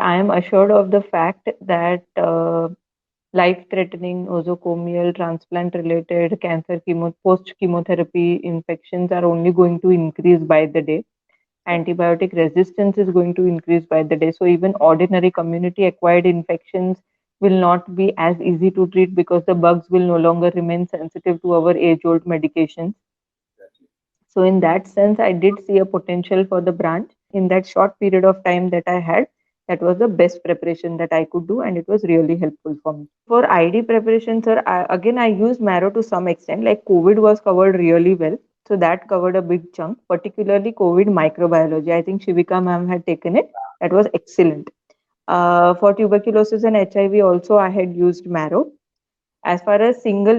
I am assured of the fact that life-threatening nosocomial transplant-related cancer post-chemotherapy infections are only going to increase by the day. Antibiotic resistance is going to increase by the day. So even ordinary community-acquired infections will not be as easy to treat because the bugs will no longer remain sensitive to our age-old medications. So in that sense, I did see a potential for the branch. In that short period of time that I had, that was the best preparation that I could do, and it was really helpful for me. For ID preparation, sir, again, I used Marrow to some extent. Like COVID was covered really well. So that covered a big chunk, particularly COVID microbiology. I think Shivika ma'am had taken it. That was excellent. For tuberculosis and HIV, also I had used Marrow. As far as single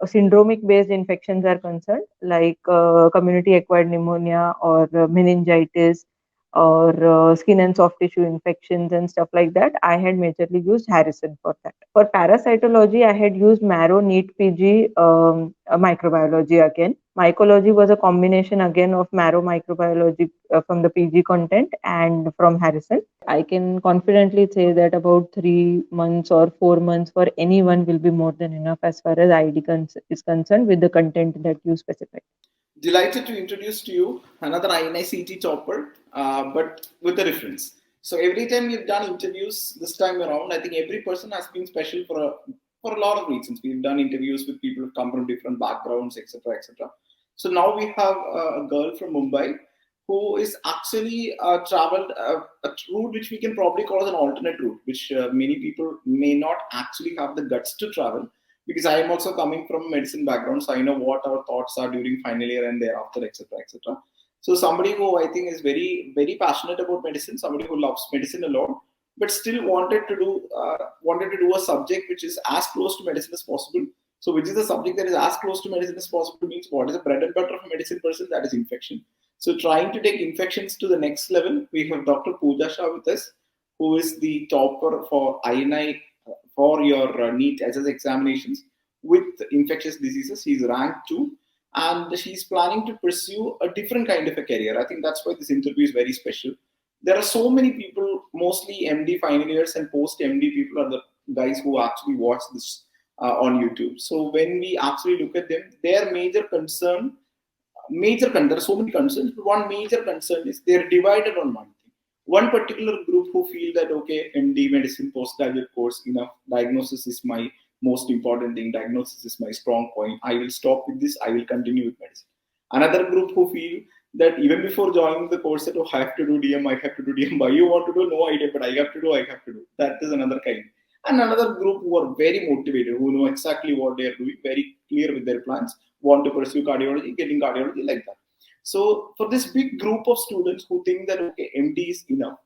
syndromic based infections are concerned, like community acquired pneumonia or meningitis or skin and soft tissue infections and stuff like that, I had majorly used Harrison for that. For parasitology, I had used Marrow, NEET PG, microbiology again. Mycology was a combination again of Marrow microbiology from the PG content and from Harrison. I can confidently say that about 3 months or 4 months for anyone will be more than enough as far as is concerned with the content that you specify. Delighted to introduce to you another INICT topper, but with a difference. So every time we've done interviews this time around, I think every person has been special for a lot of reasons. We've done interviews with people who come from different backgrounds, etc., etc. So now we have a girl from Mumbai who is actually traveled a route which we can probably call as an alternate route, which many people may not actually have the guts to travel, because I am also coming from a medicine background, so I know what our thoughts are during final year and thereafter, etc., etc. So somebody who I think is very, very passionate about medicine, somebody who loves medicine a lot, but still wanted to do a subject which is as close to medicine as possible. So which is the subject that is as close to medicine as possible means what is the bread and butter of a medicine person? That is infection. So trying to take infections to the next level, we have Dr. Pooja Shah with us, who is the topper for INI for your NEET SS examinations with infectious diseases. She's ranked 2 and she's planning to pursue a different kind of a career. I think that's why this interview is very special. There are so many people, mostly MD final years and post MD people are the guys who actually watch this on YouTube. So when we actually look at them, their there are so many concerns, but one major concern is they're divided on one thing. One particular group who feel that, okay, MD medicine postgraduate course, enough, diagnosis is my most important thing, diagnosis is my strong point, I will stop with this, I will continue with medicine. Another group who feel that even before joining the course, that, oh, I have to do DM, I have to do DM, why you want to do, no idea, but I have to do, I have to do. That is another kind. And another group who are very motivated, who know exactly what they are doing, very clear with their plans, want to pursue cardiology, getting cardiology like that. So for this big group of students who think that, okay, MD is enough,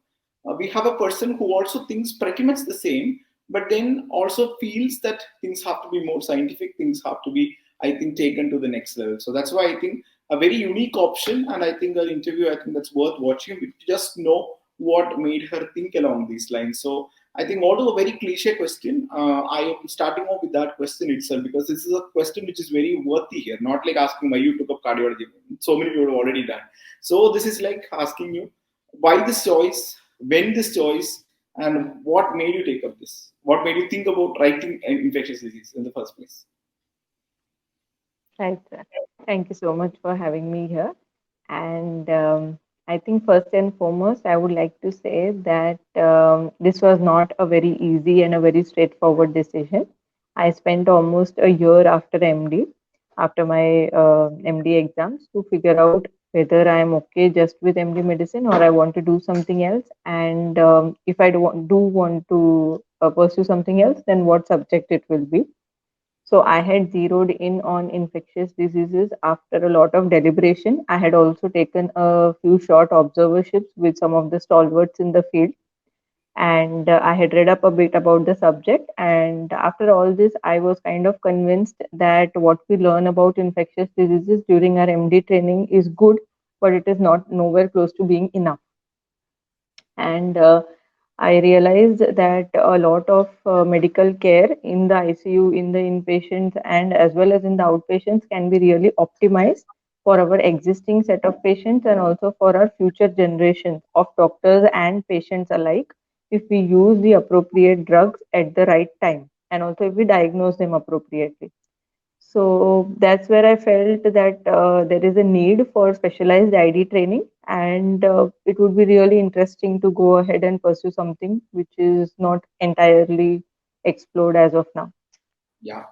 we have a person who also thinks pretty much the same, but then also feels that things have to be more scientific, things have to be, I think, taken to the next level. So that's why I think a very unique option, and I think an interview, I think that's worth watching to just know what made her think along these lines. So I think, although a very cliche question, I am starting off with that question itself because this is a question which is very worthy here. Not like asking why you took up cardiology. So many people have already done. So this is like asking you why this choice, when this choice, and what made you take up this? What made you think about writing infectious disease in the first place? Right, sir. Thank you so much for having me here. And I think first and foremost, I would like to say that this was not a very easy and a very straightforward decision. I spent almost a year after MD, after my MD exams, to figure out whether I am okay just with MD medicine or I want to do something else. And if I do want to pursue something else, then what subject it will be. So I had zeroed in on infectious diseases after a lot of deliberation. I had also taken a few short observerships with some of the stalwarts in the field, and I had read up a bit about the subject. And after all this, I was kind of convinced that what we learn about infectious diseases during our MD training is good, but it is not nowhere close to being enough. And I realized that a lot of medical care in the ICU, in the inpatients, and as well as in the outpatients can be really optimized for our existing set of patients and also for our future generations of doctors and patients alike if we use the appropriate drugs at the right time and also if we diagnose them appropriately. So that's where I felt that there is a need for specialized ID training, and it would be really interesting to go ahead and pursue something which is not entirely explored as of now. Yeah.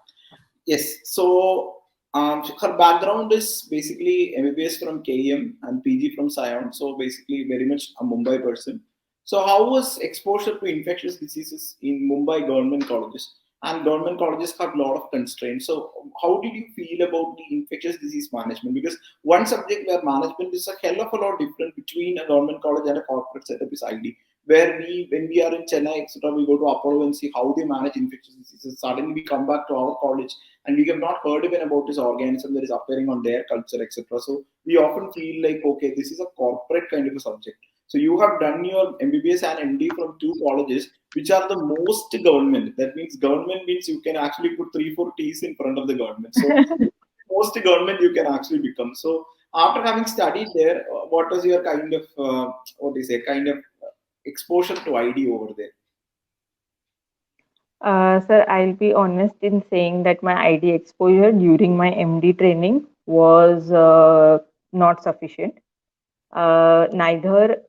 Yes. So her background is basically MBBS from KEM and PG from Sion. So basically, very much a Mumbai person. So how was exposure to infectious diseases in Mumbai government colleges? And government colleges have a lot of constraints. So how did you feel about the infectious disease management? Because one subject where management is a hell of a lot different between a government college and a corporate setup is ID. Where when we are in Chennai, etc., we go to Apollo and see how they manage infectious diseases. Suddenly we come back to our college and we have not heard even about this organism that is appearing on their culture, etc. So we often feel like, okay, this is a corporate kind of a subject. So you have done your MBBS and MD from two colleges, which are the most government. That means government means you can actually put three, four T's in front of the government. So most government you can actually become. So after having studied there, what was your kind of what is a kind of exposure to ID over there? Sir, I'll be honest in saying that my ID exposure during my MD training was not sufficient. Neither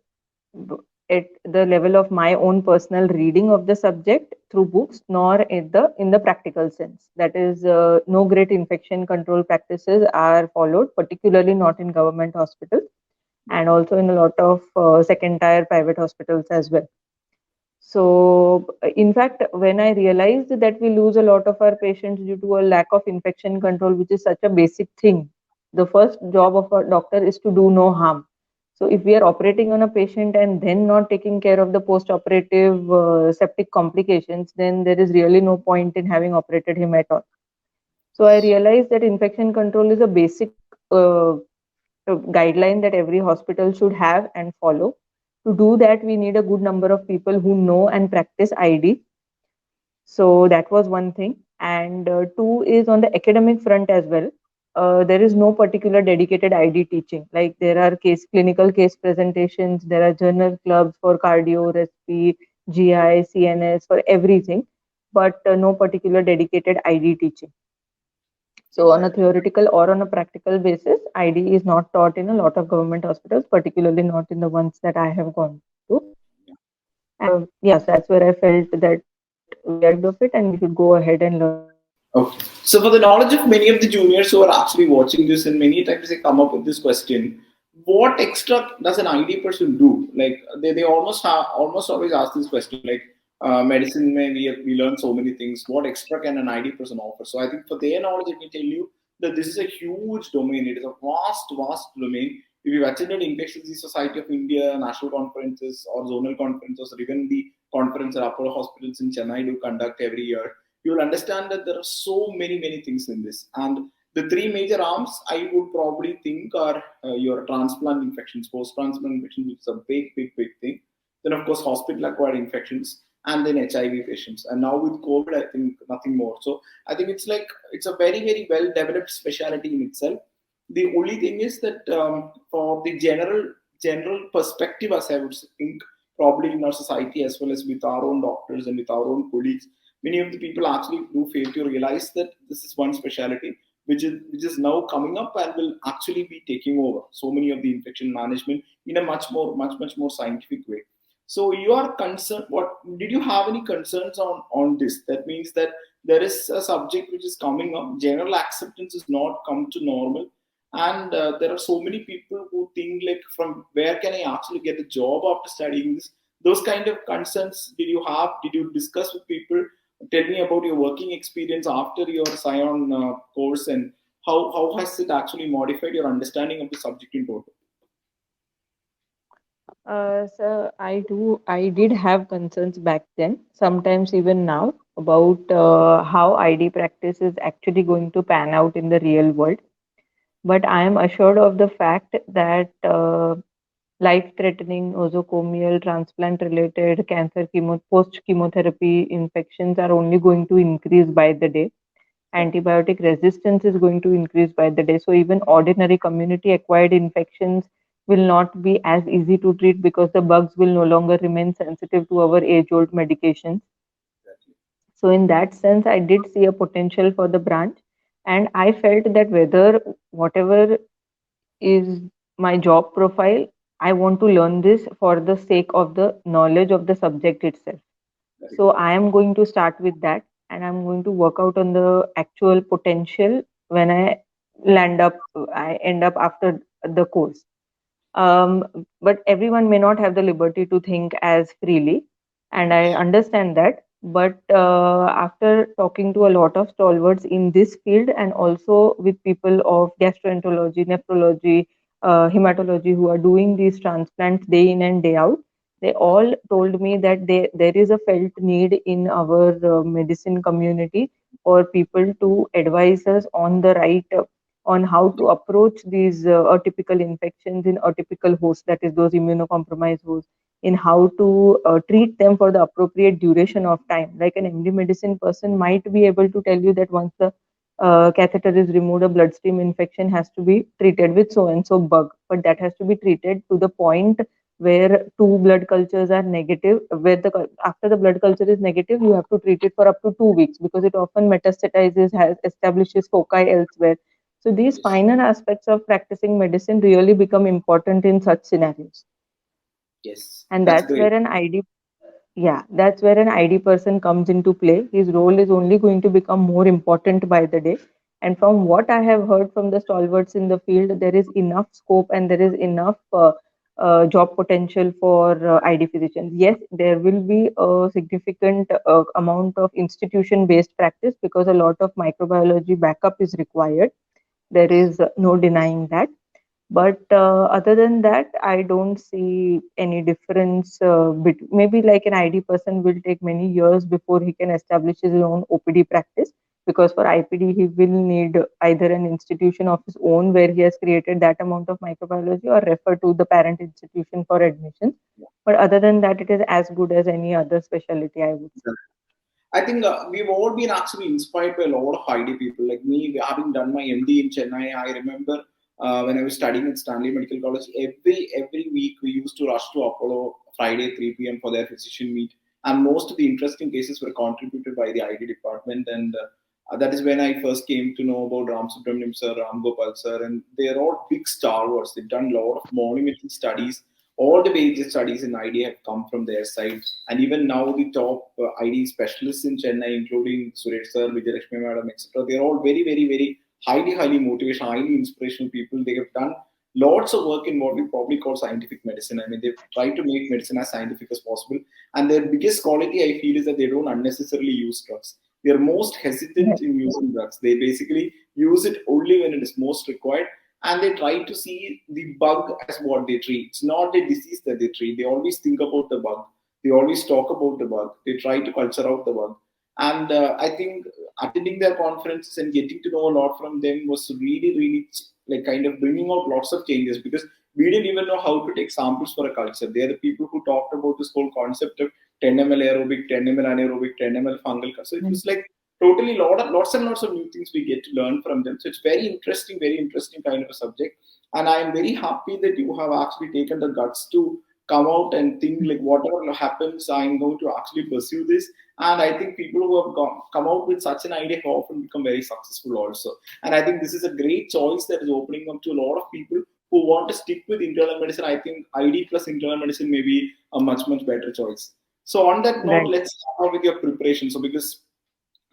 b- at the level of my own personal reading of the subject through books, nor in the practical sense. That is, no great infection control practices are followed, particularly not in government hospitals, and also in a lot of second tier private hospitals as well. So, in fact, when I realized that we lose a lot of our patients due to a lack of infection control, which is such a basic thing, the first job of a doctor is to do no harm. So, if we are operating on a patient and then not taking care of the post operative septic complications, then there is really no point in having operated him at all. So, I realized that infection control is a basic guideline that every hospital should have and follow. To do that, we need a good number of people who know and practice ID. So that was one thing. And two is on the academic front as well. There is no particular dedicated ID teaching. Like there are clinical case presentations, there are journal clubs for cardio, respi, GI, CNS for everything, but no particular dedicated ID teaching. So, on a Exactly. theoretical or on a practical basis, ID is not taught in a lot of government hospitals, particularly not in the ones that I have gone to. And yeah, so that's where I felt that we are deprived of it and we should go ahead and learn it. Okay. So, for the knowledge of many of the juniors who are actually watching this, and many times they come up with this question: what extra does an ID person do? Like they almost always ask this question. Like medicine, may we learn so many things. What extra can an ID person offer? So, I think for their knowledge, let me tell you that this is a huge domain. It is a vast domain. If you've attended Infectious Disease Society of India national conferences or zonal conferences, or even the conference at Apollo hospitals in Chennai do conduct every year, you will understand that there are so many things in this. And the three major arms I would probably think are your transplant infections, post transplant infections, which is a big thing. Then, of course, hospital acquired infections, and then HIV patients. And now with COVID, I think nothing more. So I think it's a very well developed specialty in itself. The only thing is that for the general perspective, as I would think, probably in our society as well as with our own doctors and with our own colleagues, many of the people actually do fail to realize that this is one specialty which is now coming up and will actually be taking over so many of the infection management in a much more scientific way. So you are concerned. What did you have any concerns on this? That means that there is a subject which is coming up. General acceptance is not come to normal, and there are so many people who think like, from where can I actually get a job after studying this? Those kind of concerns did you have? Did you discuss with people? Tell me about your working experience after your Scion course, and how has it actually modified your understanding of the subject in total? So I did have concerns back then, sometimes even now, about how ID practice is actually going to pan out in the real world. But I am assured of the fact that life-threatening nosocomial transplant-related cancer post-chemotherapy infections are only going to increase by the day. Antibiotic resistance is going to increase by the day. So even ordinary community acquired infections will not be as easy to treat because the bugs will no longer remain sensitive to our age old medications. Exactly. So in that sense, I did see a potential for the branch, and I felt that whether whatever is my job profile, I want to learn this for the sake of the knowledge of the subject itself. Very So good. I am going to start with that, and I'm going to work out on the actual potential when I end up after the course. um, but everyone may not have the liberty to think as freely, and I Yes. understand that. But after talking to a lot of stalwarts in this field, and also with people of gastroenterology, nephrology, hematology, who are doing these transplants day in and day out, they all told me that there is a felt need in our medicine community for people to advise us on the right on how to approach these atypical infections in atypical hosts, that is, those immunocompromised hosts, in how to treat them for the appropriate duration of time. Like an MD medicine person might be able to tell you that once the catheter is removed, a bloodstream infection has to be treated with so and so bug, but that has to be treated to the point where two blood cultures are negative, where after the blood culture is negative, you have to treat it for up to 2 weeks because it often metastasizes, has establishes foci elsewhere. So these Yes. finer aspects of practicing medicine really become important in such scenarios. Yes. And That's that's great. where an ID person comes into play. His role is only going to become more important by the day. And from what I have heard from the stalwarts in the field, there is enough scope and there is enough job potential for ID physicians. Yes, there will be a significant amount of institution based practice because a lot of microbiology backup is required. There Yes. is no denying that. But other than that, I don't see any difference. Maybe like an ID person will take many years before he can establish his own OPD practice, because for IPD he will need either an institution of his own where he has created that amount of microbiology or refer to the parent institution for admission. But other than that, it is as good as any other specialty, I would say. Yeah. I think we've all been actually inspired by a lot of ID people. Like me, having done my MD in Chennai, I remember when I was studying at Stanley Medical College, every week we used to rush to Apollo Friday 3 p.m. for their physician meet, and most of the interesting cases were contributed by the ID department. And that is when I first came to know about Ram Subramaniam sir, Ram Gopal sir, and they're all big stalwarts. They've done a lot of monumental studies. All the major studies in ID have come from their side, and even now the top ID specialists in Chennai, including Suresh sir, Vijayalakshmi madam, etc., they're all very, very, very highly motivational, highly inspirational people. They have done lots of work in what we probably call scientific medicine. I mean, they've tried to make medicine as scientific as possible. And their biggest quality, I feel, is that they don't unnecessarily use drugs. They are most hesitant Right. in using drugs. They basically use it only when it is most required, and they try to see the bug as what they treat. It's not the disease that they treat. They always think about the bug. They always talk about the bug. They try to culture out the bug. And I think attending their conferences and getting to know a lot from them was really, really like kind of bringing out lots of changes, because we didn't even know how to take samples for a culture. They are the people who talked about this whole concept of 10 ml aerobic, 10 ml anaerobic, 10 ml fungal. So it was like totally lots and lots of new things we get to learn from them. So it's very interesting kind of a subject. And I am very happy that you have actually taken the guts to come out and think like whatever happens, I'm going to actually pursue this. And I think people who have come out with such an idea have often become very successful also. And I think this is a great choice that is opening up to a lot of people who want to stick with internal medicine. I think ID plus internal medicine may be a much better choice. So on that note, Right. let's start with your preparation. So because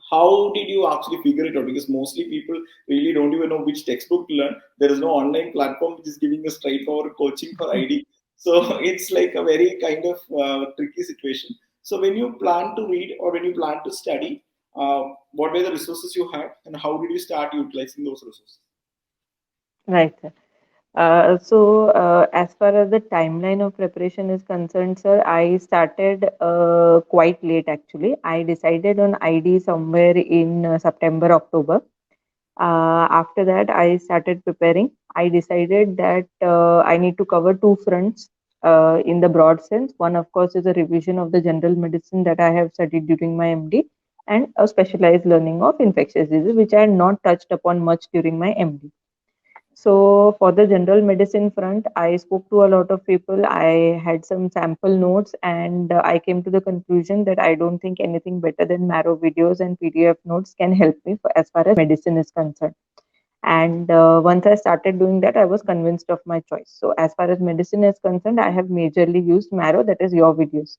how did you actually figure it out? Because mostly people really don't even know which textbook to learn. There is no online platform which is giving a straightforward coaching for ID. So it's like a very kind of tricky situation. So when you plan to read or when you plan to study, what were the resources you had, and how did you start utilizing those resources? Right. As far as the timeline of preparation is concerned, sir, I started quite late actually. I decided on ID somewhere in September, October. After that, I started preparing. I decided that I need to cover two fronts in the broad sense. One, of course, is a revision of the general medicine that I have studied during my MD. and a specialized learning of infectious diseases, which I had not touched upon much during my MD. So for the general medicine front, I spoke to a lot of people. I had some sample notes, and I came to the conclusion that I don't think anything better than Marrow videos and PDF notes can help me for, as far as medicine is concerned. And once I started doing that, I was convinced of my choice. So as far as medicine is concerned, I have majorly used Marrow, that is your videos.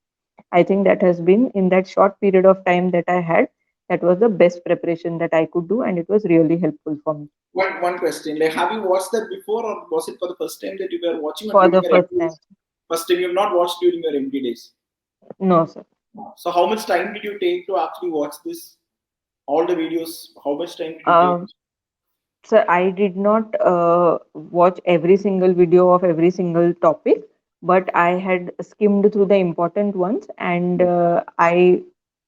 I think that has been in that short period of time that I had, that was the best preparation that I could do, and it was really helpful for me. One question, like, have you watched that before, or was it for the first time that you were watching, or For during the your first MD time. days? First time you have not watched during your MD days. No, sir. So how much time did you take to actually watch this? All the videos. How much time did you take? Um, So I did not watch every single video of every single topic, but I had skimmed through the important ones, and I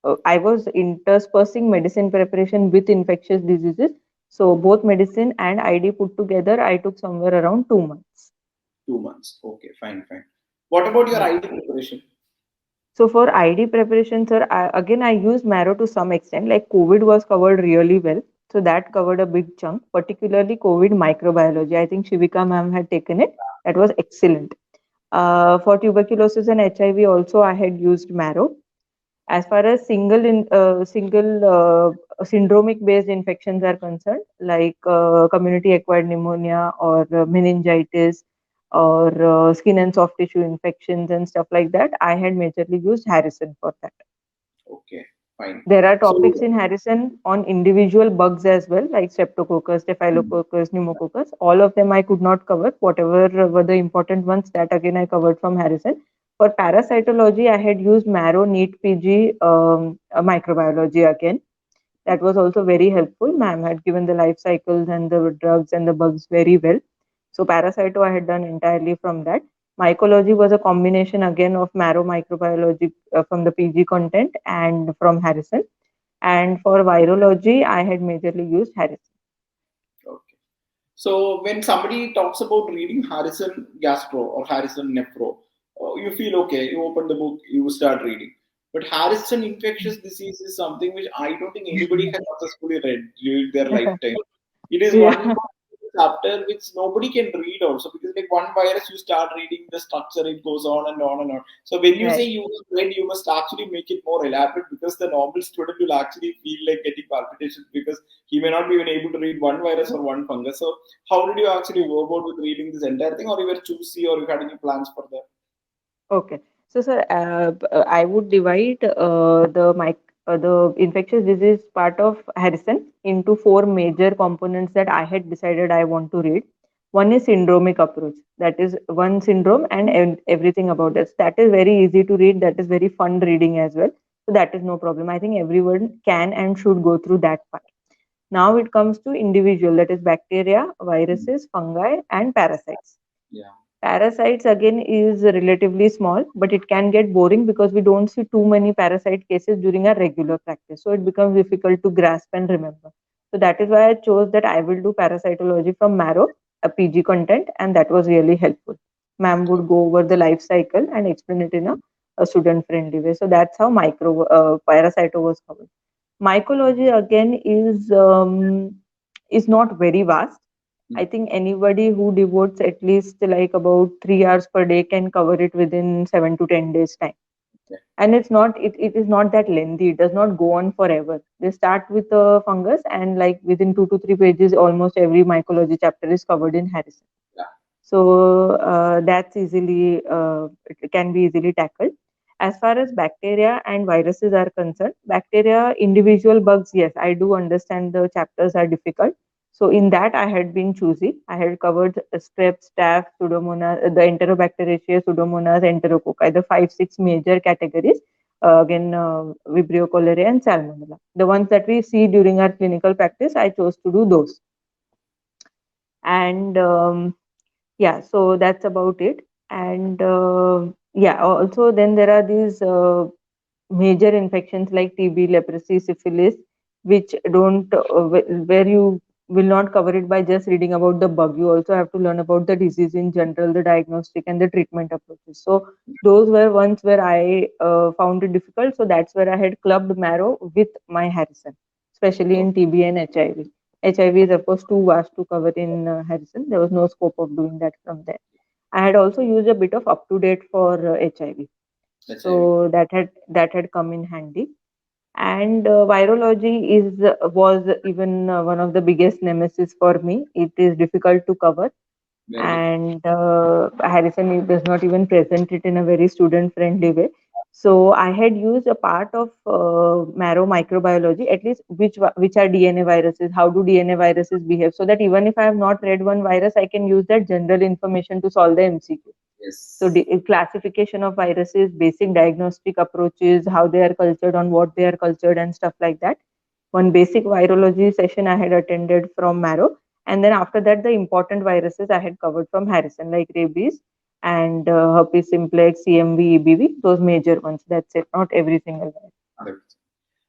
was interspersing medicine preparation with infectious diseases. So both medicine and ID put together, I took somewhere around 2 months. 2 months. Okay, fine, fine. What about your Yeah. ID preparation? So for ID preparation, sir, again I used Marrow to some extent. Like COVID was covered really well, so that covered a big chunk, particularly COVID microbiology. I think Shivika ma'am had taken it. That was excellent. For tuberculosis and HIV, also I had used Marrow. As far as single syndromic based infections are concerned, like community acquired pneumonia or meningitis or skin and soft tissue infections and stuff like that, I had majorly used Harrison for that. Okay, fine. There are So, topics in Harrison on individual bugs as well, like Streptococcus, Staphylococcus, Pneumococcus. All of them I could not cover. Whatever were the important ones, that again I covered from Harrison. For parasitology, I had used Marrow, NEET PG, microbiology again. That was also very helpful. Ma'am had given the life cycles and the drugs and the bugs very well. So parasito I had done entirely from that. Mycology was a combination again of Marrow microbiology from the PG content and from Harrison. And for virology, I had majorly used Harrison. okay. So when somebody talks about reading Harrison Gastro or Harrison Nephro, you feel okay. You open the book, you start reading. But Harrison Infectious Disease is something which I don't think anybody has successfully read during their lifetime. It is one Yeah, chapter which nobody can read also, because like one virus you start reading the structure, it goes on and on and on. So when you say right. you have read, you must actually make it more elaborate, because the normal student will actually feel like getting palpitations because he may not be even able to read one virus or one fungus. So how did you actually go about with reading this entire thing, or you were choosy, or you had any plans for that? Okay. So, sir, I would divide the infectious disease part of Harrison into four major components that I had decided I want to read. One is syndromic approach. That is one syndrome and everything about it. That is very easy to read. That is very fun reading as well. So that is no problem. I think everyone can and should go through that part. Now it comes to individual, that is bacteria, viruses, fungi, and parasites. Yeah, Parasites again is relatively small, but it can get boring because we don't see too many parasite cases during our regular practice. So it becomes difficult to grasp and remember. So that is why I chose that I will do parasitology from Marrow, a PG content, and that was really helpful. Ma'am would go over the life cycle and explain it in a student friendly way. So that's how parasito was covered. Mycology again is not very vast. I think anybody who devotes at least like about 3 hours per day can cover it within 7 to 10 days time. okay. And it is not that lengthy. It does not go on forever. They start with the fungus, and like within 2 to 3 pages, almost every mycology chapter is covered in Harrison. Yeah, So that's easily it can be easily tackled. As far as bacteria and viruses are concerned, bacteria, individual bugs, yes, I do understand the chapters are difficult. So in that, I had been choosy. I had covered strep, staph, pseudomonas, the enterobacteriaceae, pseudomonas, enterococci, the 5, 6 major categories. Again, Vibrio cholerae and Salmonella. The ones that we see during our clinical practice, I chose to do those. And yeah, so that's about it. And yeah, also then there are these major infections like TB, leprosy, syphilis, which don't where you will not cover it by just reading about the bug. You also have to learn about the disease in general, the diagnostic and the treatment approaches. So those were ones where I found it difficult. So that's where I had clubbed Marrow with my Harrison, especially in TB and HIV. HIV is of course too vast to cover in Harrison. There was no scope of doing that from there. I had also used a bit of up to date for HIV, HIV. so that had come in handy. And virology is was even one of the biggest nemesis for me. It is difficult to cover, Very difficult. and Harrison does not even present it in a very student friendly way. So I had used a part of Marrow microbiology, at least which are DNA viruses, how do DNA viruses behave, so that even if I have not read one virus, I can use that general information to solve the MCQ. So Yes. classification of viruses, basic diagnostic approaches, how they are cultured, on what they are cultured, and stuff like that. One basic virology session I had attended from Marrow, and then after that, the important viruses I had covered from Harrison, like rabies and herpes simplex, CMV, EBV, those major ones. That's it, not every single virus. 100%.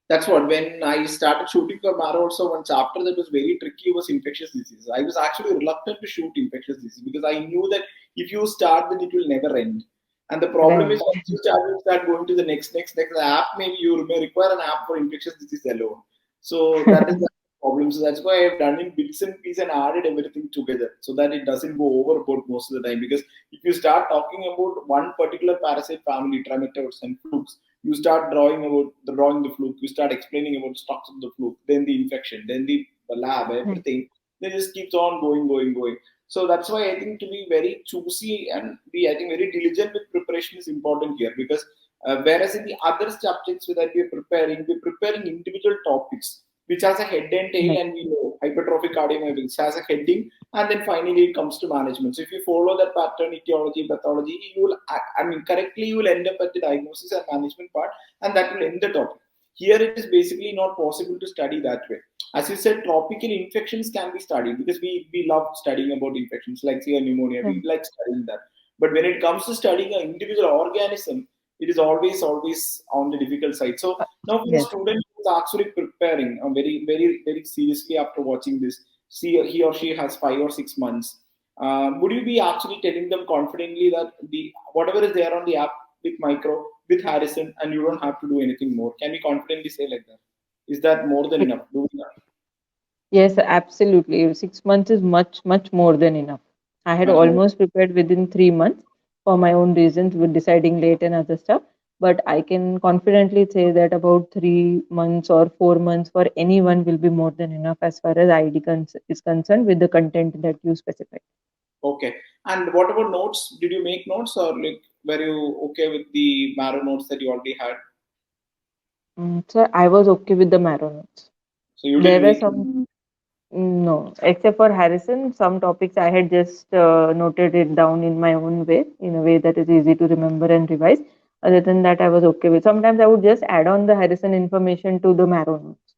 That's what when I started shooting for Marrow also one chapter that was very tricky was infectious diseases. I was actually reluctant to shoot infectious diseases because I knew that if you start then it will never end. And the problem Right. is once you start going to the next app, maybe you may require an app for infectious disease alone. So that is the problem. So that's why I've done in bits and pieces and added everything together so that it doesn't go overboard most of the time. Because if you start talking about one particular parasite family, trimetodes and flukes, you start drawing the fluke, you start explaining about stocks of the fluke, then the infection, then the lab, Right. everything, then just keeps on going. So that's why I think to be very choosy and be I think very diligent with preparation is important here because whereas in the other subjects that we're preparing individual topics which has a head and tail, Right. and we know hypertrophic cardiomyopathy has a heading, and then finally it comes to management. So if you follow that pattern, etiology, pathology, you will, I mean, correctly, you will end up at the diagnosis and management part, and that will end the topic. Here it is basically not possible to study that way. As you said, tropical infections can be studied because we love studying about infections like say pneumonia. We Right. like studying that. But when it comes to studying an individual organism, it is always on the difficult side. So now for a Yes. student who is actually preparing very seriously after watching this, see he or she has 5 or 6 months. Would you be actually telling them confidently that the whatever is there on the app with micro with Harrison and you don't have to do anything more? Can we confidently say like that? Is that more than enough? Do enough? Yes, absolutely. 6 months is much, much more than enough. I had Much more. almost prepared within 3 months for my own reasons with deciding late and other stuff. But I can confidently say that about 3 months or 4 months for anyone will be more than enough as far as is concerned with the content that you specify. Okay. And what about notes? Did you make notes or like were you okay with the Marrow notes that you already had? So I was okay with the Marrow notes. So you There didn't were make. some. No, except for Harrison, some topics I had just noted it down in my own way, in a way that is easy to remember and revise. Other than that, I was okay with. Sometimes I would just add on the Harrison information to the Marrow notes.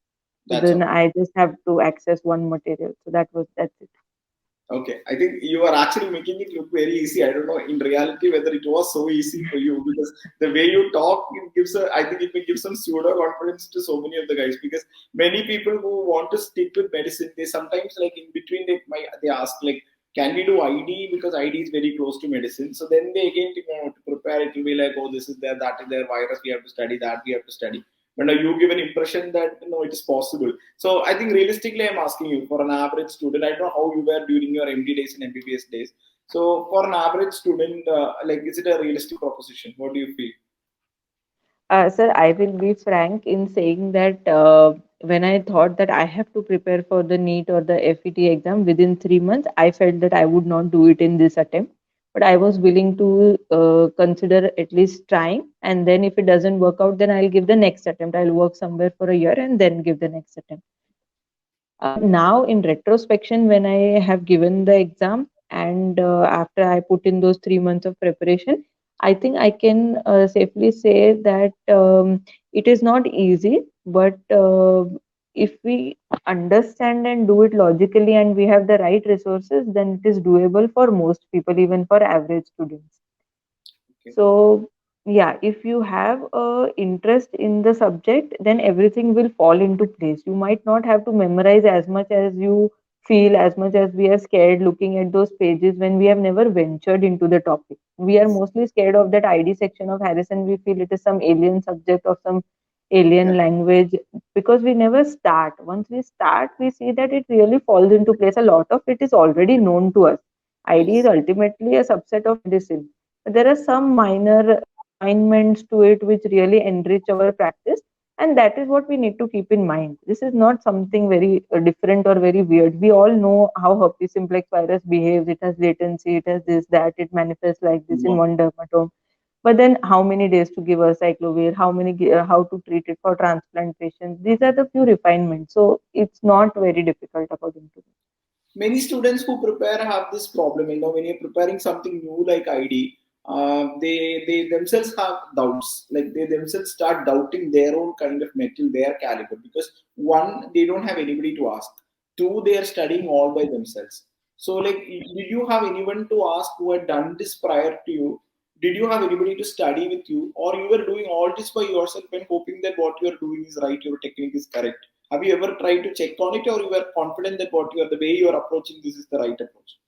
So That's then okay. I just have to access one material. So that's it. Okay, I think you are actually making it look very easy. I don't know in reality whether it was so easy for you because the way you talk it gives a. I think it may give some pseudo confidence to so many of the guys because many people who want to stick with medicine they sometimes like in between they ask like can we do ID because ID is very close to medicine. So then they again to prepare it will be like oh this is there that is there virus we have to study that we have to study. But now you give an impression that no it is possible. So I think realistically, I'm asking you for an average student. I don't know how you were during your MD days and MBBS days. So for an average student, like is it a realistic proposition? What do you feel? Sir, I will be frank in saying that when I thought that I have to prepare for the NEET or the FET exam within 3 months, I felt that I would not do it in this attempt. But I was willing to consider at least trying. And then if it doesn't work out, then I'll give the next attempt. I'll work somewhere for a year and then give the next attempt. Now, in retrospection, when I have given the exam and after I put in those 3 months of preparation, I think I can safely say that it is not easy, but if we understand and do it logically and we have the right resources, then it is doable for most people, even for average students. Okay. So, yeah, if you have a interest in the subject, then everything will fall into place. You might not have to memorize as much as you feel, as much as we are scared looking at those pages when we have never ventured into the topic. We are Yes. mostly scared of that ID section of Harrison. We feel it is some alien subject or some Yeah. alien language because we never start. Once we start, we see that it really falls into place. A lot of it is already known to us. ID is Yes. ultimately a subset of medicine. But there are some minor refinements to it which really enrich our practice, and that is what we need to keep in mind. This is not something very different or very weird. We all know how herpes simplex virus behaves. It has latency, it has this, that, it manifests like this in No. one dermatome. But then how many days to give a cyclovir, how to treat it for transplant patients, these are the few refinements. So it's not very difficult according to me. Many students who prepare have this problem. You know, when you're preparing something new like ID, they themselves have doubts. Like they themselves start doubting their own kind of metal, their caliber, because one, they don't have anybody to ask. Two, they are studying all by themselves. So, like, did you have anyone to ask who had done this prior to you? Did you have anybody to study with you, or you were doing all this by yourself and hoping that what you are doing is right, your technique is correct? Have you ever tried to check on it, or you were confident that what you are, the way you are approaching this is the right approach?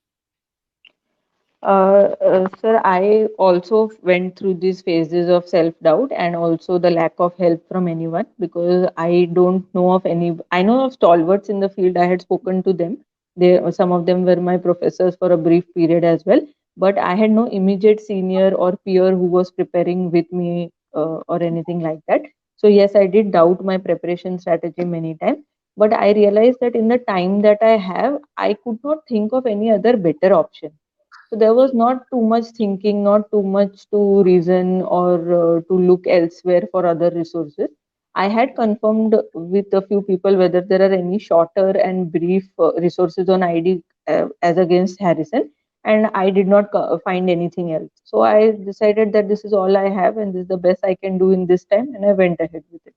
Sir, I also went through these phases of self-doubt and also the lack of help from anyone because I don't know of any. I know of stalwarts in the field. I had spoken to them. Some of them were my professors for a brief period as well. But I had no immediate senior or peer who was preparing with me or anything like that. So yes, I did doubt my preparation strategy many times. But I realized that in the time that I have, I could not think of any other better option. So there was not too much thinking, not too much to reason or to look elsewhere for other resources. I had confirmed with a few people whether there are any shorter and brief resources on ID as against Harrison, and I did not find anything else. So I decided that this is all I have and this is the best I can do in this time, and I went ahead with it.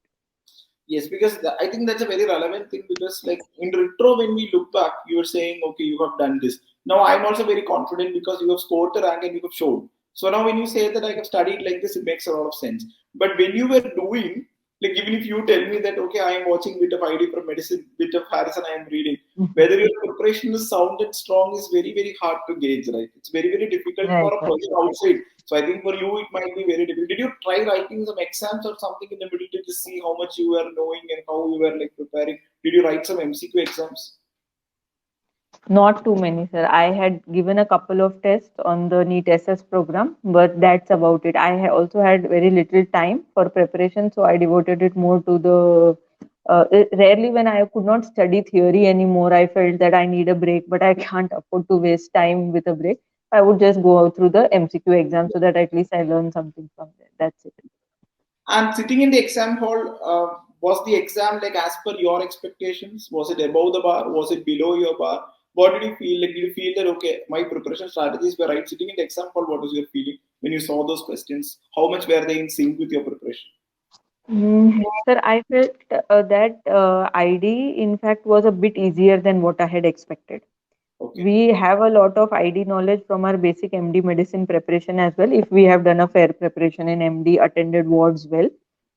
Yes, because I think that's a very relevant thing because, like in retro, when we look back, you are saying, okay, you have done this. Now I'm also very confident because you have scored the rank and you have shown. So now when you say that I have studied like this, it makes a lot of sense. But when you were doing, like even if you tell me that, okay, I am watching bit of ID from medicine, bit of Harrison, I am reading, Mhm. whether your preparation is sound and strong is very, very hard to gauge, right? It's very, very difficult Right, for a right. person outside. So I think for you it might be very difficult. Did you try writing some exams or something in the middle to just see how much you were knowing and how you were like preparing? Did you write some MCQ exams? Not too many, sir. I had given a couple of tests on the NEET SS program, but that's about it. Also had very little time for preparation, so I devoted it more to the. Rarely, when I could not study theory anymore, I felt that I need a break, but I can't afford to waste time with a break. I would just go out through the MCQ exam so that at least I learn something from there. That's it. And sitting in the exam hall, was the exam like as per your expectations? Was it above the bar? Was it below your bar? What did you feel? Like, did you feel that okay, my preparation strategies were right? Sitting in the exam hall, what was your feeling when you saw those questions? How much were they in sync with your preparation? Sir, I felt that ID, in fact, was a bit easier than what I had expected. Okay, We have a lot of ID knowledge from our basic MD medicine preparation as well, if we have done a fair preparation in MD, attended wards well.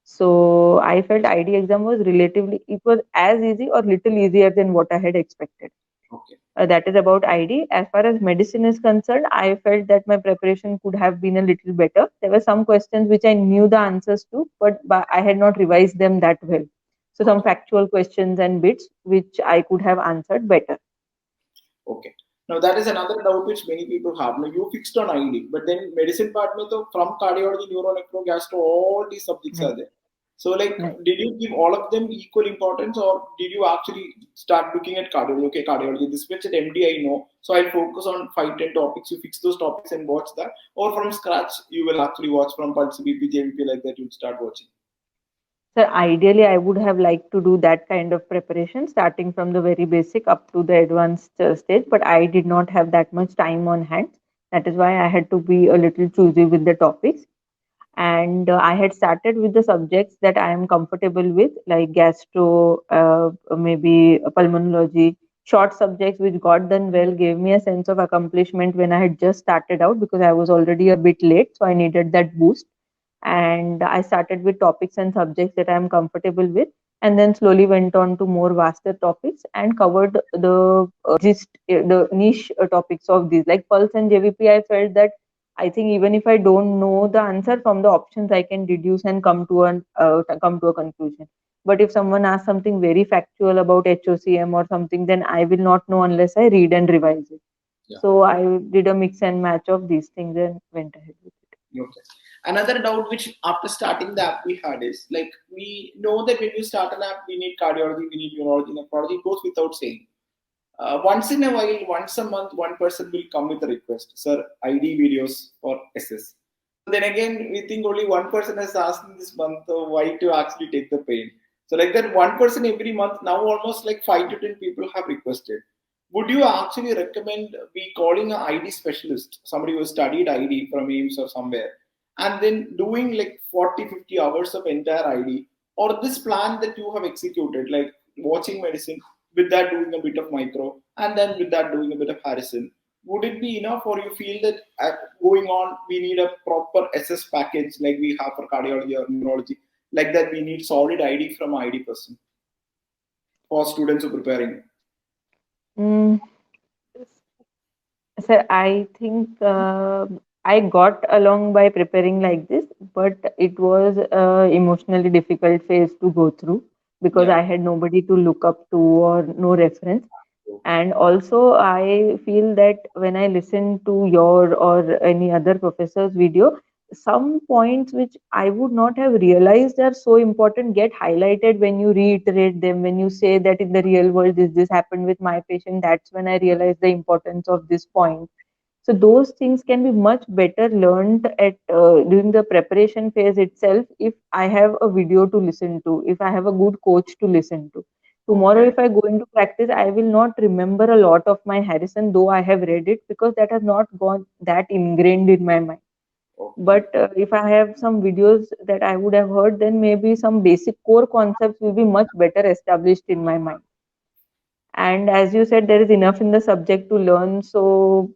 So I felt ID exam was relatively, it was as easy or little easier than what I had expected. okay. That is about ID. As far as medicine is concerned, I felt that my preparation could have been a little better. There were some questions which I knew the answers to, but I had not revised them that well. So some Okay. factual questions and bits which I could have answered better. Okay. Now that is another doubt which many people have. Now you fixed on ID, but then medicine part mein to from cardiology, neuro, nephro, gastro, all these subjects Right. are there. So like, Right. did you give all of them equal importance, or did you actually start looking at cardiology? Okay, cardiology. This much at MD I know, so I'll focus on 5, 10 topics. You fix those topics and watch that, or from scratch you will actually watch from Pulse BP, JVP like that. You'll start watching. So ideally, I would have liked to do that kind of preparation, starting from the very basic up to the advanced stage, but I did not have that much time on hand. That is why I had to be a little choosy with the topics. And I had started with the subjects that I am comfortable with, like gastro, maybe pulmonology. Short subjects which got done well gave me a sense of accomplishment when I had just started out because I was already a bit late, so I needed that boost. And I started with topics and subjects that I am comfortable with. and then slowly went on to more vaster topics and covered the the niche topics of these. Like Pulse and JVP, I felt that I think even if I don't know the answer from the options, I can deduce and come to a conclusion. But if someone asks something very factual about HOCM or something, then I will not know unless I read and revise it. Yeah. So I did a mix and match of these things and went ahead with it. Okay. Another doubt which after starting the app we had is like we know that when you start an app, we need cardiology, we need neurology, nephrology. It goes without saying. Once in a while, once a month, one person will come with a request, sir, ID videos for SS. Then again, we think only one person has asked in this month why to actually take the pain. So like that one person every month, now almost like 5 to 10 people have requested. Would you actually recommend we calling an ID specialist, somebody who has studied ID from AIMS or somewhere, and then doing like 40, 50 hours of entire ID, or this plan that you have executed, like watching medicine, with that doing a bit of micro, and then with that doing a bit of Harrison? Would it be enough, or you feel that going on we need a proper SS package like we have for cardiology or neurology, like that we need solid ID from ID person for students who are preparing? Mm, Sir, I think I got along by preparing like this, but it was a emotionally difficult phase to go through because Yeah. I had nobody to look up to or no reference. And also, I feel that when I listen to your or any other professor's video, some points which I would not have realized are so important get highlighted when you reiterate them. When you say that in the real world, this happened with my patient, that's when I realized the importance of this point. So those things can be much better learned at during the preparation phase itself if I have a video to listen to, if I have a good coach to listen to. Tomorrow, Okay. if I go into practice, I will not remember a lot of my Harrison, though I have read it, because that has not gone that ingrained in my mind. Okay. But if I have some videos that I would have heard, then maybe some basic core concepts will be much better established in my mind. And as you said, there is enough in the subject to learn. So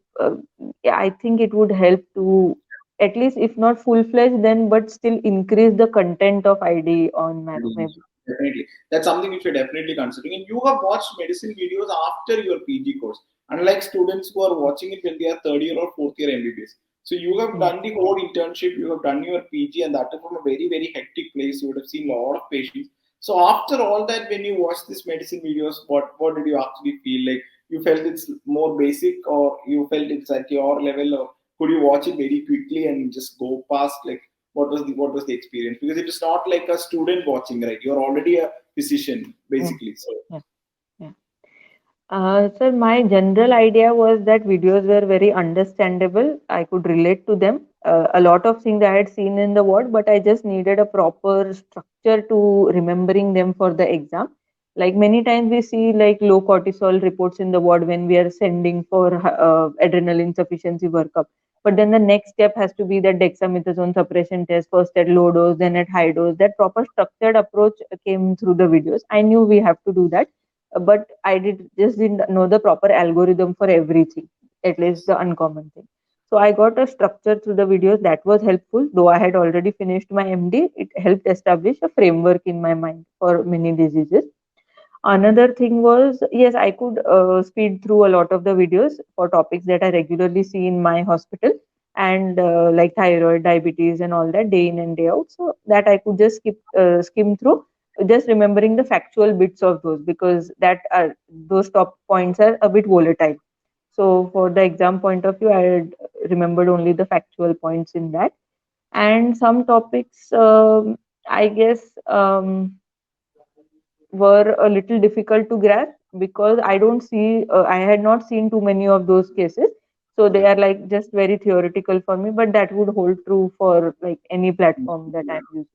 yeah, I think it would help to, at least if not full fledged, then but still increase the content of ID on Marrow, maybe. Definitely. That's something which we're definitely considering. And you have watched medicine videos after your PG course, unlike students who are watching it when they are third year or fourth year MBBS. So you have Yeah. done the whole internship, you have done your PG, and that is from a very, very hectic place. You would have seen a lot of patients. So after all that, when you watch these medicine videos, what did you actually feel like? You felt it's more basic, or you felt it's at your level, or could you watch it very quickly and just go past? Like what was the experience? Because it is not like a student watching, right? You're already a physician Yeah. basically. So Yeah. Yeah. Sir, my general idea was that videos were very understandable. I could relate to them. A lot of things I had seen in the ward, but I just needed a proper structure to remembering them for the exam. Like many times we see like low cortisol reports in the ward when we are sending for adrenal insufficiency workup. But then the next step has to be that dexamethasone suppression test, first at low dose, then at high dose. That proper structured approach came through the videos. I knew we have to do that, but I didn't know the proper algorithm for everything, at least the uncommon thing. So I got a structure through the videos that was helpful. Though I had already finished my MD, it helped establish a framework in my mind for many diseases. Another thing was, yes, I could speed through a lot of the videos for topics that I regularly see in my hospital, and like thyroid, diabetes, and all that day in and day out. So that I could just skim through, just remembering the factual bits of those, because that are those top points are a bit volatile. So for the exam point of view, I had remembered only the factual points in that, and some topics, I guess. Were a little difficult to grasp because I had not seen too many of those cases. So they yeah. are like just very theoretical for me, but that would hold true for like any platform that I'm using.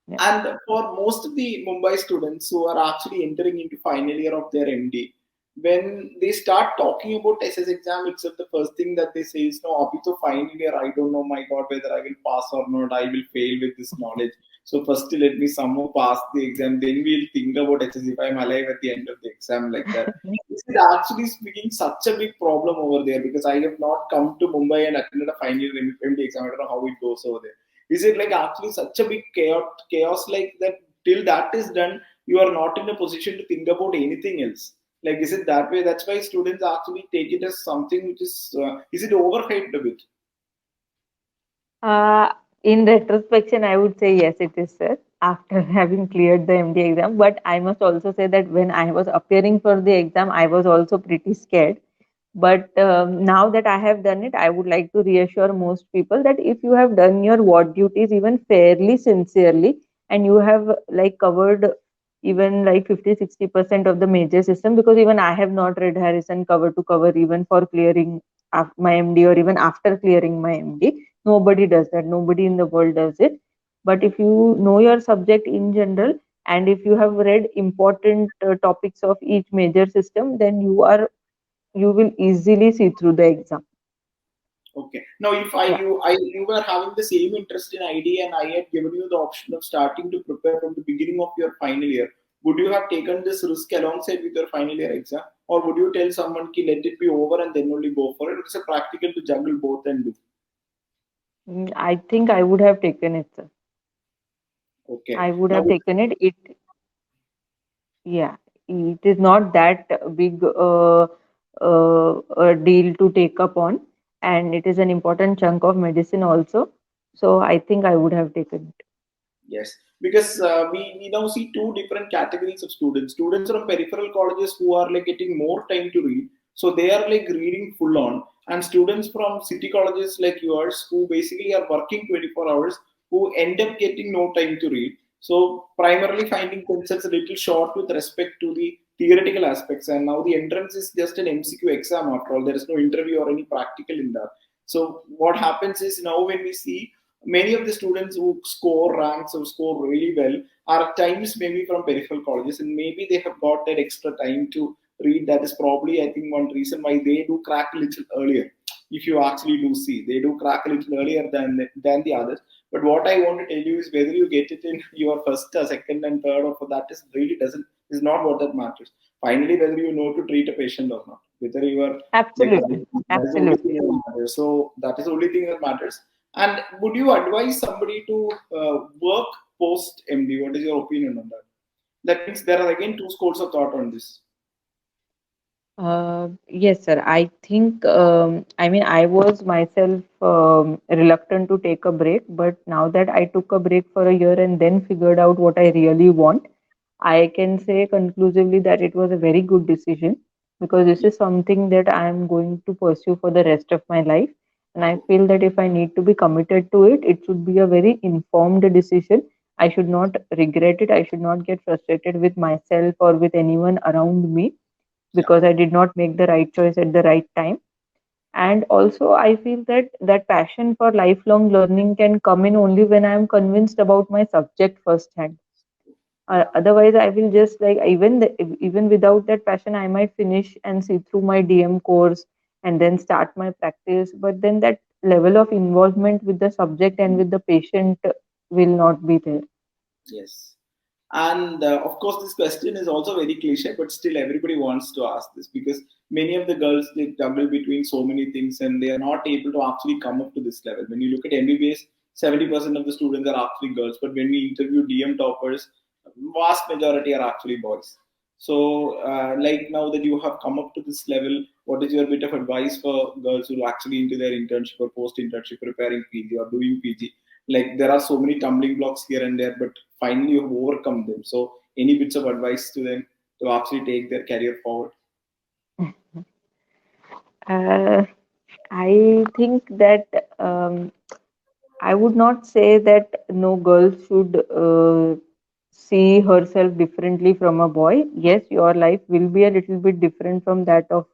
Yeah. And for most of the Mumbai students who are actually entering into final year of their MD, when they start talking about SS exam itself, the first thing that they say is, "No, abhi to final year, I don't know, my God, whether I will pass or not. I will fail with this knowledge. So first, let me somehow pass the exam. Then we'll think about SS if I'm alive at the end of the exam like that." Is it actually speaking such a big problem over there? Because I have not come to Mumbai and attended a final year MD exam. I don't know how it goes over there. Is it like actually such a big chaos like that? till that is done, you are not in a position to think about anything else. Like, is it that way? That's why students actually take it as something which is it overhyped a bit? Uh, in retrospection, I would say yes, it is, sir, after having cleared the MD exam. But I must also say that when I was appearing for the exam, I was also pretty scared. But now that I have done it, I would like to reassure most people that if you have done your ward duties even fairly sincerely, and you have like covered even like 50-60% of the major system, because even I have not read Harrison cover to cover even for clearing my MD, or even after clearing my MD. Nobody does that. Nobody in the world does it. But if you know your subject in general, and if you have read important topics of each major system, then you will easily see through the exam. Okay. Now, if I Yeah. you I you were having the same interest in ID and I had given you the option of starting to prepare from the beginning of your final year, would you have taken this risk alongside with your final year exam, or would you tell someone ki let it be over and then only go for it? It's a practical to juggle both and do. I think I would have taken it, sir. Okay. I would Now, have taken it. Yeah, it is not that big a deal to take up on, and it is an important chunk of medicine also. So I think I would have taken it. yes, because we now see two different categories of students. Students from peripheral colleges who are like getting more time to read, so they are like reading full on, and students from city colleges like yours who basically are working 24 hours, who end up getting no time to read. So primarily finding themselves a little short with respect to the theoretical aspects, and now the entrance is just an MCQ exam after all. There is no interview or any practical in that. So what happens is now when we see many of the students who score ranks or score really well are at times maybe from peripheral colleges, and maybe they have got that extra time to read. That is probably, I think, one reason why they do crack a little earlier. If you actually do see, they do crack a little earlier than the others. But what I want to tell you is whether you get it in your first, second, and third, or for that is really doesn't is not what that matters. Finally, whether you know to treat a patient or not, whether you are like Absolutely, that is the only thing absolutely. that matters. So that is the only thing that matters. And would you advise somebody to work post MD? What is your opinion on that? That means there are again two schools of thought on this. Yes, sir. I think, I mean, I was myself reluctant to take a break, but now that I took a break for a year and then figured out what I really want, I can say conclusively that it was a very good decision, because this is something that I am going to pursue for the rest of my life. And I feel that if I need to be committed to it, it should be a very informed decision. I should not regret it. I should not get frustrated with myself or with anyone around me Yeah. because I did not make the right choice at the right time. And also, I feel that that passion for lifelong learning can come in only when I am convinced about my subject firsthand. Otherwise, I will just like even without that passion, I might finish and see through my DM course and then start my practice. But then that level of involvement with the subject and with the patient will not be there. Yes. And of course, this question is also very cliche, but still everybody wants to ask this because many of the girls they juggle between so many things and they are not able to actually come up to this level. When you look at MBBS, 70% of the students are actually girls, but when we interview DM toppers, vast majority are actually boys. So, like now that you have come up to this level, what is your bit of advice for girls who are actually into their internship or post internship, preparing PG or doing PG? Like there are so many tumbling blocks here and there, but finally you have overcome them. So, any bits of advice to them to actually take their career forward? Uh, I think that I would not say that no girl should see herself differently from a boy. Yes, your life will be a little bit different from that of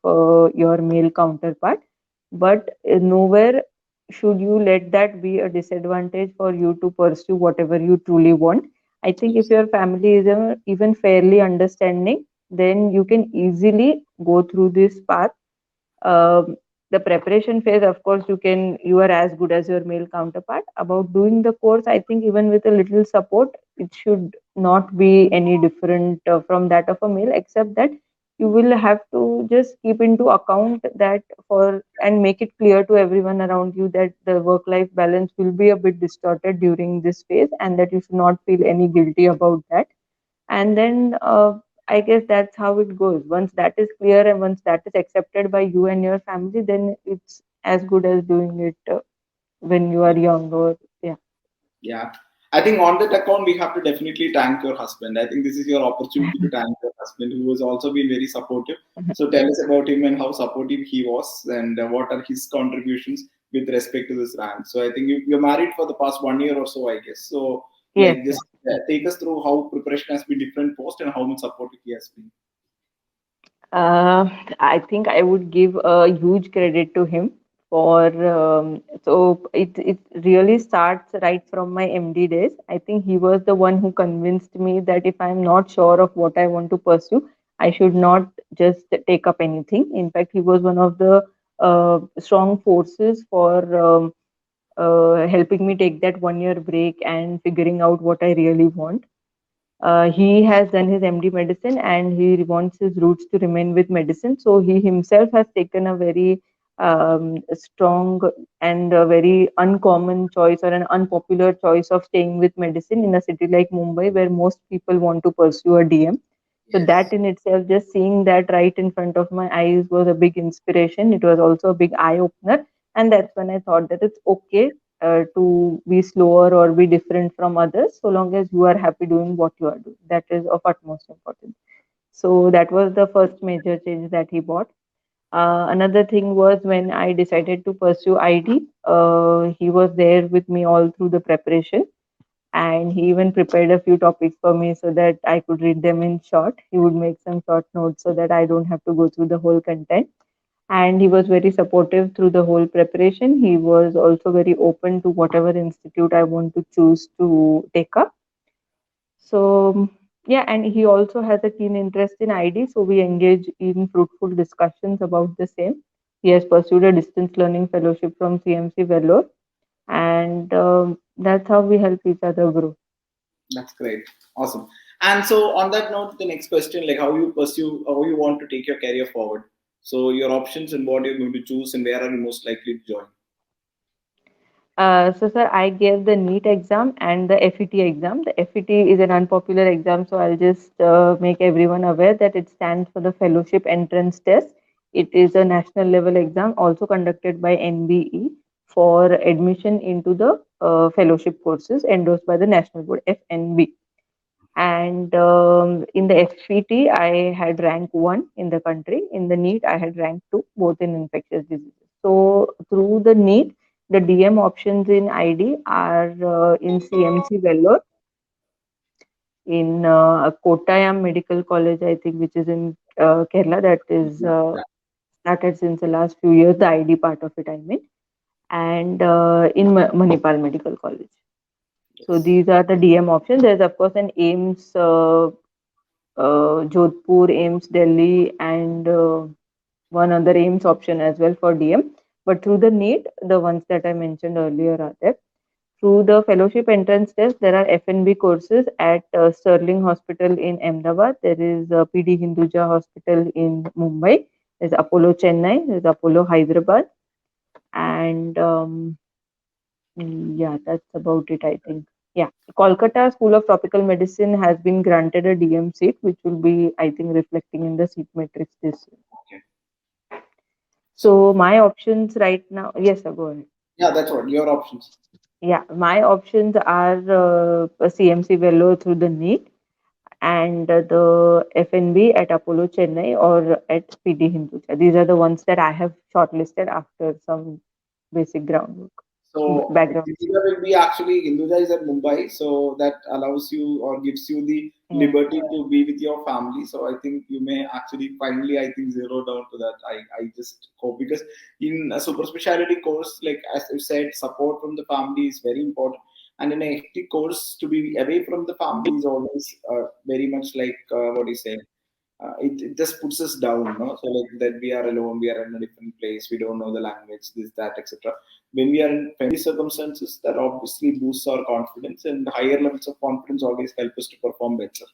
your male counterpart, but nowhere should you let that be a disadvantage for you to pursue whatever you truly want. I think if Yes. your family is even fairly understanding, then you can easily go through this path. um, the preparation phase, of course, you are as good as your male counterpart. About doing the course, I think even with a little support, it should not be any different from that of a male, except that you will have to just keep into account that for and make it clear to everyone around you that the work life balance will be a bit distorted during this phase, and that you should not feel any guilty about that. And then I guess that's how it goes. Once that is clear and once that is accepted by you and your family, then it's as good as doing it when you are young, or yeah. Yeah. I think on that account, we have to definitely thank your husband. I think this is your opportunity to thank your husband, who has also been very supportive. So tell us about him and how supportive he was, and what are his contributions with respect to this rank. So I think you're married for the past 1 year or so, I guess. So Yes, like yes. just take us through how preparation has been different post and how much supportive he has been. Uh, I think I would give a huge credit to him for so it really starts right from my MD days. I think he was the one who convinced me that if I'm not sure of what I want to pursue, I should not just take up anything. In fact, he was one of the strong forces for helping me take that 1 year break and figuring out what I really want. He has done his MD medicine and he wants his roots to remain with medicine. So he himself has taken a very strong and a very uncommon choice or an unpopular choice of staying with medicine in a city like Mumbai, where most people want to pursue a DM. So that Yes. in itself, just seeing that right in front of my eyes was a big inspiration. It was also a big eye opener. And that's when I thought that it's okay to be slower or be different from others, so long as you are happy doing what you are doing. That is of utmost importance. So that was the first major change that he brought. Another thing was when I decided to pursue ID, he was there with me all through the preparation, and he even prepared a few topics for me so that I could read them in short. He would make some short notes so that I don't have to go through the whole content. And he was very supportive through the whole preparation. He was also very open to whatever institute I want to choose to take up. So, yeah, and he also has a keen interest in ID, so we engage in fruitful discussions about the same. He has pursued a distance learning fellowship from CMC Vellore, and that's how we help each other grow. That's great. Awesome. And so on that note, the next question, like how you pursue, how you want to take your career forward. So your options and what you're going to choose and where are you most likely to join. So, sir, I gave the NEET exam and the FET exam. The FET is an unpopular exam, so I'll just make everyone aware that it stands for the Fellowship Entrance Test. It is a national level exam, also conducted by NBE for admission into the fellowship courses endorsed by the National Board, FNB. And in the FET, I had rank one in the country. In the NEET, I had rank two, both in infectious diseases. So through the NEET, the DM options in ID are in CMC Vellore, in Kottayam Medical College, I think, which is in Kerala. That is Yeah. started since the last few years. The ID part of it, I mean, and in Manipal Medical College. So Yes. these are the DM options. There's of course an AIMS Jodhpur, AIMS Delhi, and one other AIMS option as well for DM. But through the NEET, the ones that I mentioned earlier are there. Through the fellowship entrance test, there are FNB courses at Sterling Hospital in Ahmedabad. There is PD Hinduja Hospital in Mumbai. There's Apollo Chennai. There's Apollo Hyderabad. And yeah, that's about it, I think. Yeah. Kolkata School of Tropical Medicine has been granted a DM seat, which will be, I think, reflecting in the seat matrix this year. Okay. So So my options right now, yes, sir, go ahead. yeah, that's what your options. Yeah, my options are CMC Vellore through the NEET and the FNB at Apollo Chennai or at PD Hinduja. These are the ones that I have shortlisted after some basic groundwork, So background. Hinduja will be actually Hinduja is at Mumbai, so that allows you or gives you the Yeah. liberty to be with your family. So I think you may actually finally I think zero down to that. I just hope because in a super specialty course, like as you said, support from the family is very important. And in a hectic course, to be away from the family is always very much like what do you say? It just puts us down, no? So like that we are alone, we are in a different place, we don't know the language, this, that, etc. When we are in family circumstances, that obviously boosts our confidence, and higher levels of confidence always help us to perform better.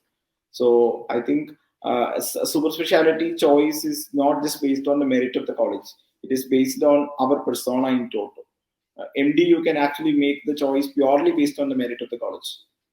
So I think A super speciality choice is not just based on the merit of the college. It is based on our persona in total. MD, you can actually make the choice purely based on the merit of the college,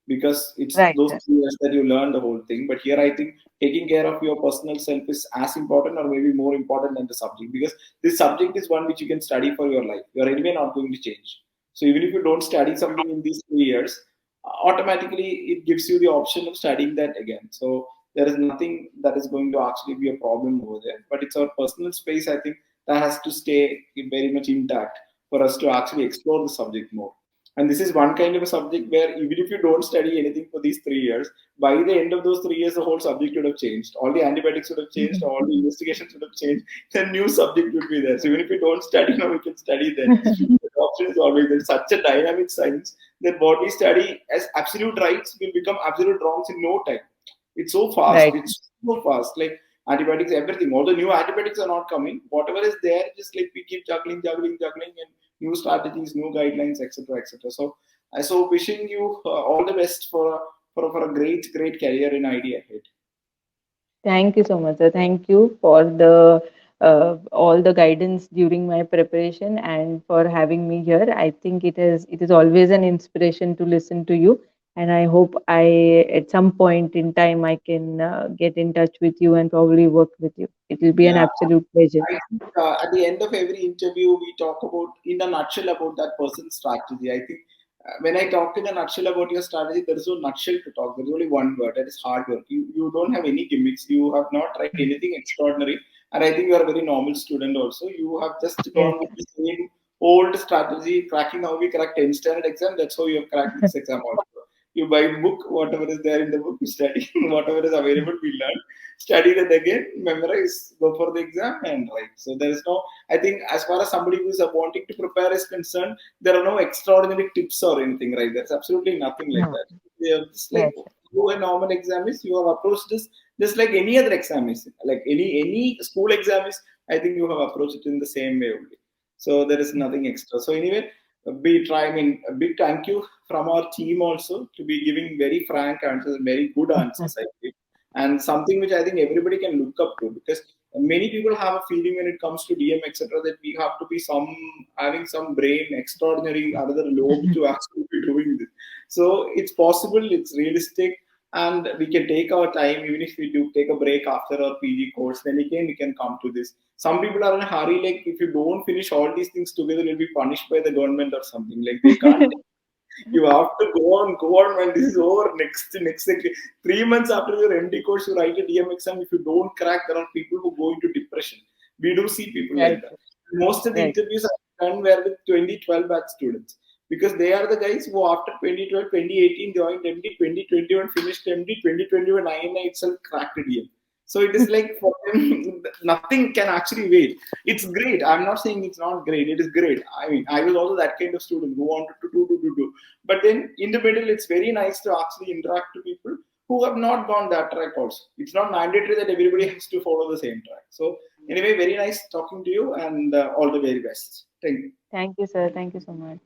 because it's Right, those sir. 3 years that you learn the whole thing. But here, I think taking care of your personal self is as important or maybe more important than the subject, because this subject is one which you can study for your life. You are anyway not going to change. So even if you don't study something in these 3 years, automatically it gives you the option of studying that again. So there is nothing that is going to actually be a problem over there. But it's our personal space, I think, that has to stay very much intact for us to actually explore the subject more. And this is one kind of a subject where even if you don't study anything for these 3 years, by the end of those 3 years, the whole subject would have changed. All the antibiotics would have changed, all the investigations would have changed, then new subject would be there. So even if you don't study now, we can study then. The option is always there. Such a dynamic science that what we study as absolute rights will become absolute wrongs in no time. It's so fast. Right. It's so fast. Like antibiotics, everything. All the new antibiotics are not coming. Whatever is there, just like we keep juggling, and new strategies, new guidelines, etc., etc. So, so wishing you all the best for a great career in ID ahead. Thank you so much, sir. Thank you for the all the guidance during my preparation and for having me here. I think it is always an inspiration to listen to you, and I hope I at some point in time I can get in touch with you and probably work with you. It will be an Yeah, absolute pleasure. I think at the end of every interview, we talk about, in a nutshell, about that person's strategy. I think when I talk in a nutshell about your strategy, there is no nutshell to talk. There is only one word, that is hard work. You don't have any gimmicks. You have not tried anything extraordinary. And I think you are a very normal student also. You have just Yes, gone with the same old strategy, cracking how we crack 10 standard exam. That's how you have cracked this exam also. You buy book, whatever is there in the book, you study. Whatever is available, we learn, study that again, memorize, go for the exam, and write. So there is no, I think, as far as somebody who is wanting to prepare is concerned, there are no extraordinary tips or anything, right? There's absolutely nothing like no, that. They are just like yes, sir. who a normal exam is. You have approached this just like any other exam is, like any school exam is. I think you have approached it in the same way only. So there is nothing extra. So anyway, be try. I mean, a big thank you from our team also to be giving very frank answers, very good answers, I think, and something which I think everybody can look up to, because many people have a feeling when it comes to DM etc. that we have to be some having some brain extraordinary other lobe to actually be doing this. So it's possible, it's realistic, and we can take our time. Even if we do take a break after our PG course, then again we can come to this. Some people are in a hurry, like if you don't finish all these things together, you'll be punished by the government or something. Like they can't, you have to go on when this is over. Next 3 months after your MD course, you write a DM exam. If you don't crack, there are people who go into depression. We do see people Right, like that. sir. Most of the Right. interviews I've done were with 2012 batch students, because they are the guys who after 2012, 2018 joined MD, 2021 finished MD, 2021 INI itself cracked DM. So it is like for them, nothing can actually wait. It's great. I'm not saying it's not great. It is great. I mean, I was also that kind of student who wanted to do. But then in the middle, it's very nice to actually interact to people who have not gone that track also. It's not mandatory that everybody has to follow the same track. So anyway, very nice talking to you, and all the very best. Thank you. Thank you, sir. Thank you so much.